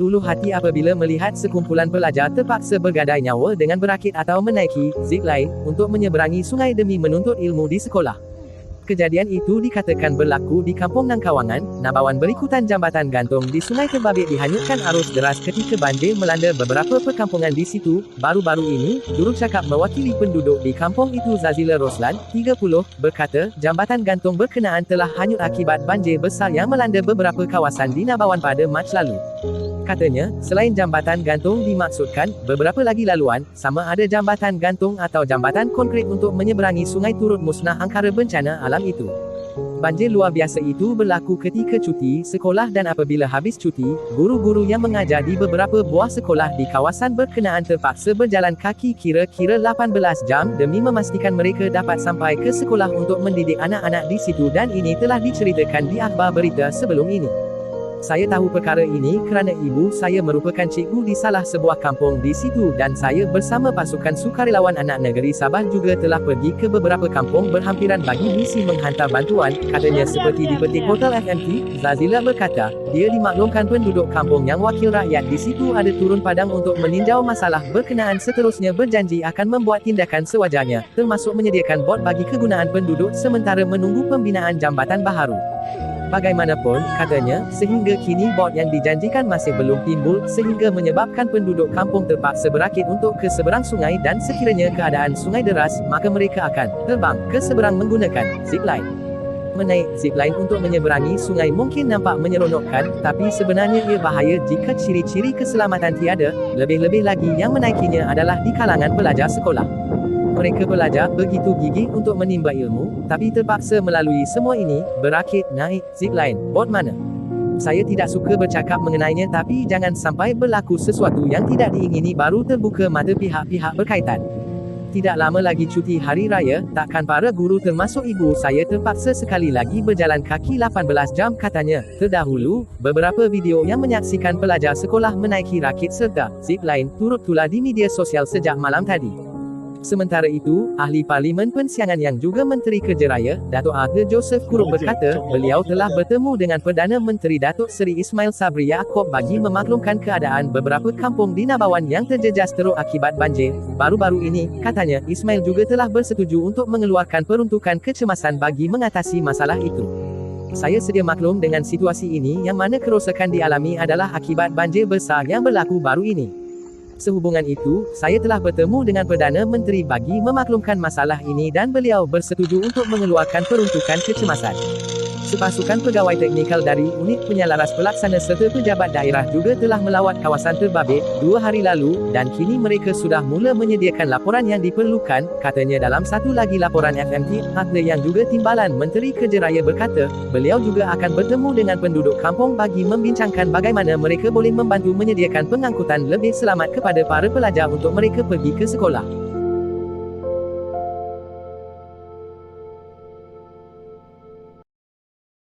ulu hati apabila melihat sekumpulan pelajar terpaksa bergadai nyawa dengan berakit atau menaiki zipline untuk menyeberangi sungai demi menuntut ilmu di sekolah. Kejadian itu dikatakan berlaku di Kampung Nangkawangan, Nabawan berikutan jambatan gantung di Sungai Terbabit dihanyutkan arus deras ketika banjir melanda beberapa perkampungan di situ. Baru-baru ini, jurucakap mewakili penduduk di kampung itu Zazila Roslan, 30, berkata, jambatan gantung berkenaan telah hanyut akibat banjir besar yang melanda beberapa kawasan di Nabawan pada Mac lalu. Katanya, selain jambatan gantung dimaksudkan, beberapa lagi laluan, sama ada jambatan gantung atau jambatan konkret untuk menyeberangi sungai turut musnah angkara bencana alam itu. Banjir luar biasa itu berlaku ketika cuti sekolah dan apabila habis cuti, guru-guru yang mengajar di beberapa buah sekolah di kawasan berkenaan terpaksa berjalan kaki kira-kira 18 jam demi memastikan mereka dapat sampai ke sekolah untuk mendidik anak-anak di situ dan ini telah diceritakan di akhbar berita sebelum ini. Saya tahu perkara ini kerana ibu saya merupakan cikgu di salah sebuah kampung di situ dan saya bersama pasukan sukarelawan anak negeri Sabah juga telah pergi ke beberapa kampung berhampiran bagi misi menghantar bantuan, katanya seperti dipetik Hotel FMT. Zazila berkata, dia dimaklumkan penduduk kampung yang wakil rakyat di situ ada turun padang untuk meninjau masalah berkenaan seterusnya berjanji akan membuat tindakan sewajarnya, termasuk menyediakan bot bagi kegunaan penduduk sementara menunggu pembinaan jambatan baharu. Bagaimanapun, katanya, sehingga kini bot yang dijanjikan masih belum timbul, sehingga menyebabkan penduduk kampung terpaksa berakit untuk ke seberang sungai dan sekiranya keadaan sungai deras, maka mereka akan terbang ke seberang menggunakan zipline. Menaik zipline untuk menyeberangi sungai mungkin nampak menyeronokkan, tapi sebenarnya ia bahaya jika ciri-ciri keselamatan tiada, lebih-lebih lagi yang menaikinya adalah di kalangan pelajar sekolah. Mereka belajar begitu gigih untuk menimba ilmu, tapi terpaksa melalui semua ini, berakit, naik, zipline, bot mana. Saya tidak suka bercakap mengenainya tapi jangan sampai berlaku sesuatu yang tidak diingini baru terbuka mata pihak-pihak berkaitan. Tidak lama lagi cuti hari raya, takkan para guru termasuk ibu saya terpaksa sekali lagi berjalan kaki 18 jam katanya. Terdahulu, beberapa video yang menyaksikan pelajar sekolah menaiki rakit serta zipline turut tular di media sosial sejak malam tadi. Sementara itu, Ahli Parlimen Pensiangan yang juga Menteri Kerja Raya, Datuk Arthur Joseph Kurup berkata, beliau telah bertemu dengan Perdana Menteri Datuk Seri Ismail Sabri Yaakob bagi memaklumkan keadaan beberapa kampung di Nabawan yang terjejas teruk akibat banjir. Baru-baru ini, katanya, Ismail juga telah bersetuju untuk mengeluarkan peruntukan kecemasan bagi mengatasi masalah itu. Saya sedia maklum dengan situasi ini yang mana kerosakan dialami adalah akibat banjir besar yang berlaku baru ini. Sehubungan itu, saya telah bertemu dengan Perdana Menteri bagi memaklumkan masalah ini dan beliau bersetuju untuk mengeluarkan peruntukan kecemasan. Sepasukan pegawai teknikal dari Unit Penyelaras Pelaksana serta pejabat daerah juga telah melawat kawasan Terbabit 2 hari lalu, dan kini mereka sudah mula menyediakan laporan yang diperlukan, katanya dalam satu lagi laporan FMT. Ahli yang juga Timbalan Menteri Kerja Raya berkata, beliau juga akan bertemu dengan penduduk kampung bagi membincangkan bagaimana mereka boleh membantu menyediakan pengangkutan lebih selamat kepada para pelajar untuk mereka pergi ke sekolah.